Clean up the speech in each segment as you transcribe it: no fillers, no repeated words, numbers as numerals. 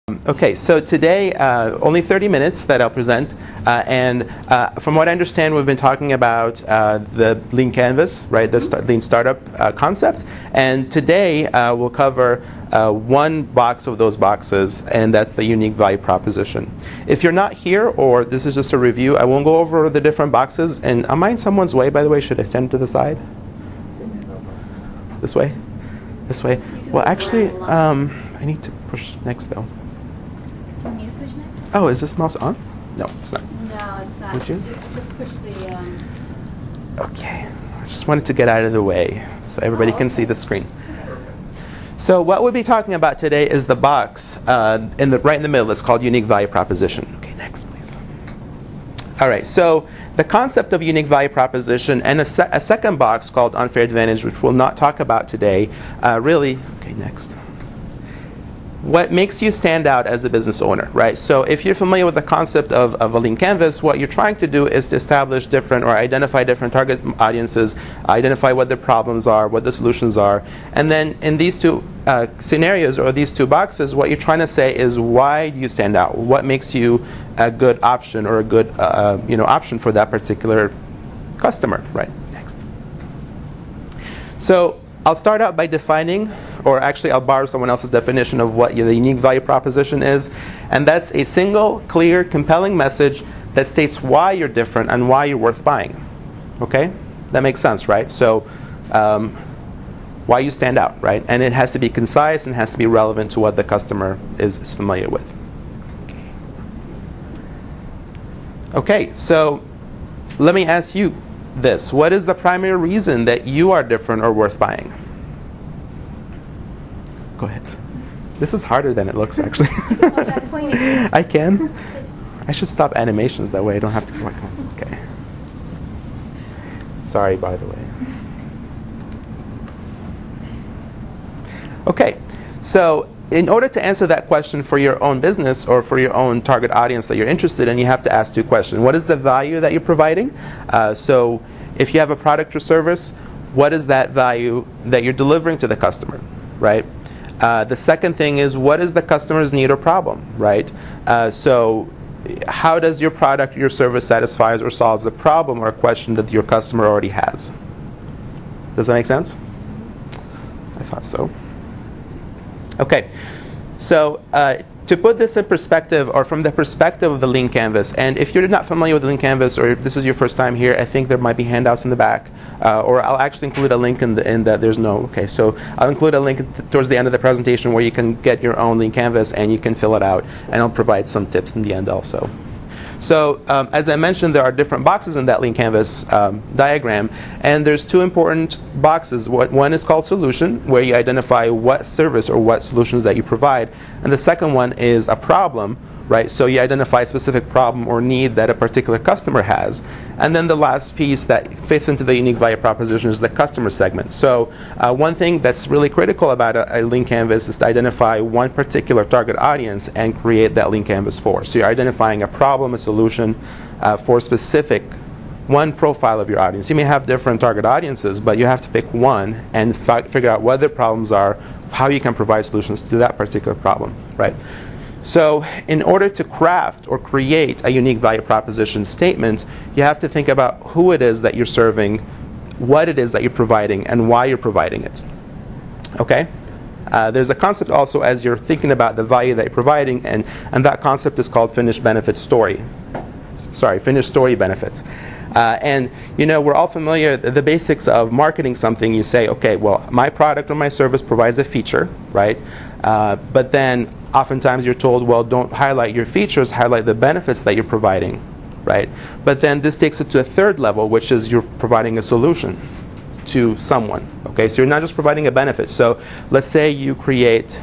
Okay, so today, only 30 minutes that I'll present, and from what I understand, we've been talking about the Lean Canvas, right, the Lean Startup concept, and today we'll cover one box of those boxes, and that's the unique value proposition. If you're not here, or this is just a review, I won't go over the different boxes, and am I in someone's way, by the way? Should I stand to the side? This way? This way? Well, actually, I need to push next, though. Do you want me to push next? Oh, is this mouse on? No, it's not. No, it's not. Would you? Just push the... Okay. I just wanted to get out of the way so everybody can see the screen. So what we'll be talking about today is the box right in the middle. It's called Unique Value Proposition. Okay, next, please. All right, so the concept of unique value proposition and a second box called Unfair Advantage, which we'll not talk about today, really... Okay, next. What makes you stand out as a business owner, right? So if you're familiar with the concept of a Lean Canvas, what you're trying to do is to establish different or identify different target audiences, identify what their problems are, what the solutions are, and then in these two scenarios or these two boxes, what you're trying to say is why do you stand out? What makes you a good option or a good option for that particular customer, right? Next. So I'll start out by defining, or actually I'll borrow someone else's definition of what the unique value proposition is, and that's a single, clear, compelling message that states why you're different and why you're worth buying. Okay? That makes sense, right? So why you stand out, right? And it has to be concise and has to be relevant to what the customer is familiar with. Okay, so let me ask you this. What is the primary reason that you are different or worth buying? Go ahead. This is harder than it looks, actually. I can? I should stop animations, that way I don't have to... Okay. Sorry, by the way. Okay, so in order to answer that question for your own business or for your own target audience that you're interested in, you have to ask two questions. What is the value that you're providing? So if you have a product or service, what is that value that you're delivering to the customer, right? The second thing is, what is the customer's need or problem, right? So how does your product, your service satisfies or solves a problem or a question that your customer already has? Does that make sense? I thought so. Okay, so to put this in perspective, or from the perspective of the Lean Canvas, and if you're not familiar with the Lean Canvas, or if this is your first time here, I think there might be handouts in the back, or I'll actually include a link in that there's no, okay, so I'll include a link towards the end of the presentation where you can get your own Lean Canvas and you can fill it out, and I'll provide some tips in the end also. So as I mentioned, there are different boxes in that Lean Canvas diagram, and there's two important boxes. One is called solution, where you identify what service or what solutions that you provide, and the second one is a problem, right? So you identify a specific problem or need that a particular customer has. And then the last piece that fits into the unique value proposition is the customer segment. So one thing that's really critical about a Lean Canvas is to identify one particular target audience and create that Lean Canvas for. So you're identifying a problem, a solution for specific one profile of your audience. You may have different target audiences, but you have to pick one and figure out what their problems are, how you can provide solutions to that particular problem, right? So in order to craft or create a unique value proposition statement, you have to think about who it is that you're serving, what it is that you're providing, and why you're providing it. Okay? There's a concept also as you're thinking about the value that you're providing, and that concept is called finished benefit story. Sorry, finished story benefit. And we're all familiar, the basics of marketing something, you say, okay, well, my product or my service provides a feature, right? But then oftentimes you're told, well, don't highlight your features, highlight the benefits that you're providing, right? But then this takes it to a third level, which is you're providing a solution to someone, okay? So you're not just providing a benefit. So let's say you create,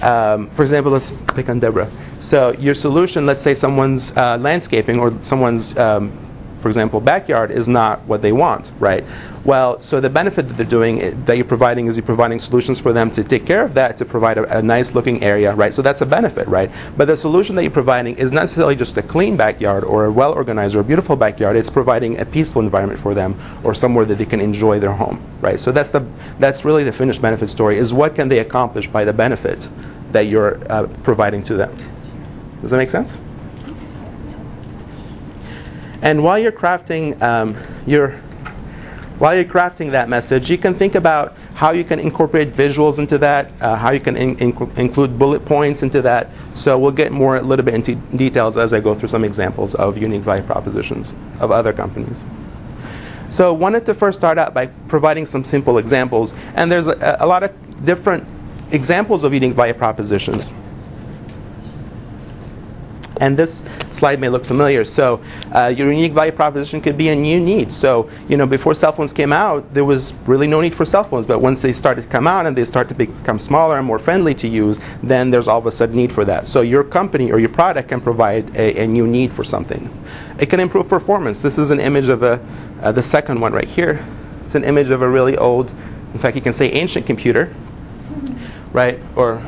for example, let's pick on Deborah. So your solution, let's say someone's landscaping or someone's, for example, backyard is not what they want, right? Well, so the benefit that they're doing, that you're providing, is you're providing solutions for them to take care of that, to provide a nice looking area, right? So that's a benefit, right? But the solution that you're providing is not necessarily just a clean backyard or a well organized or a beautiful backyard. It's providing a peaceful environment for them, or somewhere that they can enjoy their home, right? So that's really the finished benefit story, is what can they accomplish by the benefit that you're providing to them. Does that make sense? And while you're crafting that message, you can think about how you can incorporate visuals into that, how you can include bullet points into that. So we'll get more a little bit into details as I go through some examples of unique value propositions of other companies. So wanted to first start out by providing some simple examples. And there's a lot of different examples of unique value propositions. And this slide may look familiar. So your unique value proposition could be a new need. So before cell phones came out, there was really no need for cell phones. But once they started to come out and they start to become smaller and more friendly to use, then there's all of a sudden need for that. So your company or your product can provide a new need for something. It can improve performance. This is an image of the second one right here. It's an image of a really old, in fact, you can say ancient computer, right? Or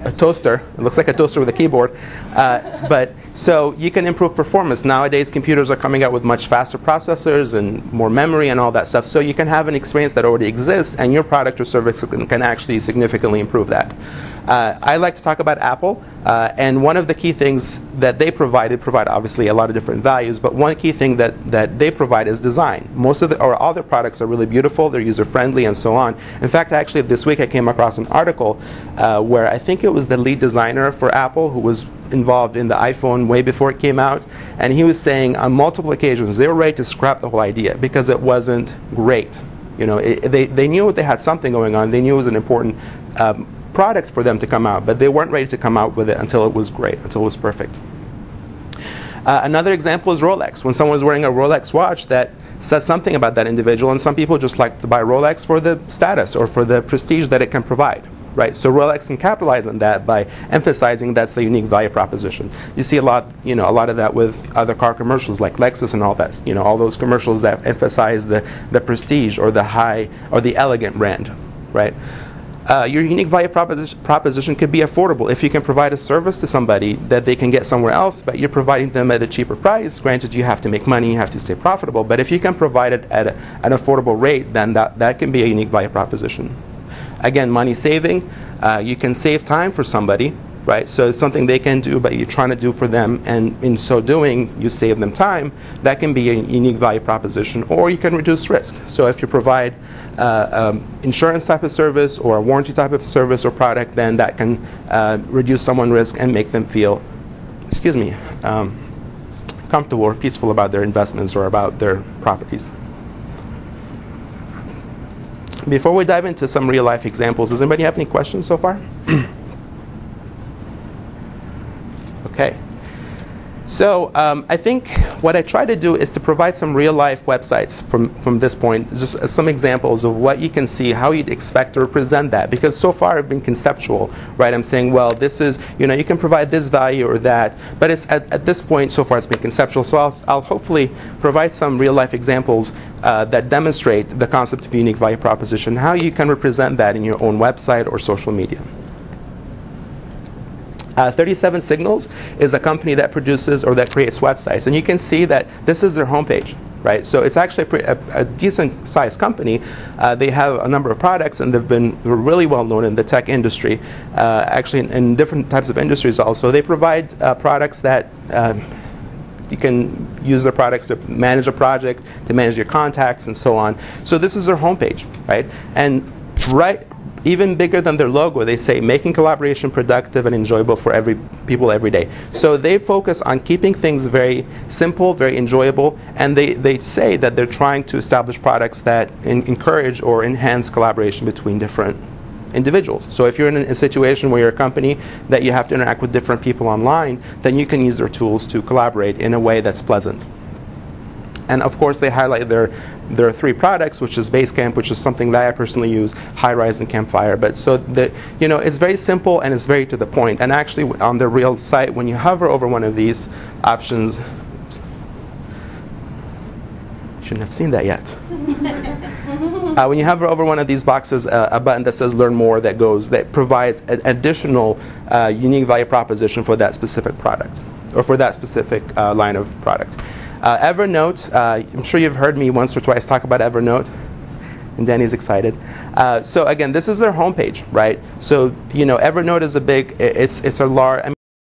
a toaster. It looks like a toaster with a keyboard. But so you can improve performance. Nowadays, computers are coming out with much faster processors and more memory and all that stuff. So you can have an experience that already exists, and your product or service can actually significantly improve that. I like to talk about Apple. And one of the key things that they provide obviously a lot of different values, but one key thing that they provide is design. Most of all their products are really beautiful, they're user-friendly, and so on. In fact, actually, this week I came across an article where I think it was the lead designer for Apple who was involved in the iPhone way before it came out, and he was saying on multiple occasions they were ready to scrap the whole idea because it wasn't great. They knew they had something going on, they knew it was an important product for them to come out, but they weren't ready to come out with it until it was great, until it was perfect. Another example is Rolex. When someone's wearing a Rolex watch, that says something about that individual, and some people just like to buy Rolex for the status or for the prestige that it can provide. Right? So Rolex can capitalize on that by emphasizing that's the unique value proposition. You see a lot of that with other car commercials like Lexus and all that. All those commercials that emphasize the prestige or the high or the elegant brand, right? Your unique value proposition could be affordable. If you can provide a service to somebody that they can get somewhere else, but you're providing them at a cheaper price, granted you have to make money, you have to stay profitable, but if you can provide it at an affordable rate, then that can be a unique value proposition. Again, money saving, you can save time for somebody, right? So it's something they can do, but you're trying to do for them, and in so doing, you save them time. That can be a unique value proposition, or you can reduce risk. So if you provide insurance type of service or a warranty type of service or product, then that can reduce someone's risk and make them feel, comfortable or peaceful about their investments or about their properties. Before we dive into some real life examples, does anybody have any questions so far? Okay. So I think what I try to do is to provide some real life websites from this point, just some examples of what you can see, how you'd expect to represent that. Because so far I've been conceptual, right? I'm saying, well, this is, you can provide this value or that. But it's at this point, so far it's been conceptual. So I'll hopefully provide some real life examples that demonstrate the concept of unique value proposition, how you can represent that in your own website or social media. 37 Signals is a company that produces or that creates websites, and you can see that this is their homepage, right? So it's actually a decent sized company. They have a number of products, and they're really well known in the tech industry, actually in different types of industries also. They provide products that you can use their products to manage a project, to manage your contacts, and so on. So this is their homepage, right? And even bigger than their logo, they say making collaboration productive and enjoyable for people every day. So they focus on keeping things very simple, very enjoyable, and they say that they're trying to establish products that encourage or enhance collaboration between different individuals. So if you're in a situation where you're a company that you have to interact with different people online, then you can use their tools to collaborate in a way that's pleasant. And of course, they highlight their 3 products, which is Basecamp, which is something that I personally use, HighRise and Campfire. But so it's very simple and it's very to the point. And actually, on the real site, when you hover over one of these options, oops, shouldn't have seen that yet. When you hover over one of these boxes, a button that says Learn More that provides an additional unique value proposition for that specific product or for that specific line of product. Evernote, I'm sure you've heard me once or twice talk about Evernote. And Danny's excited. So again, this is their homepage, right? So Evernote is a big, it's a large. I mean,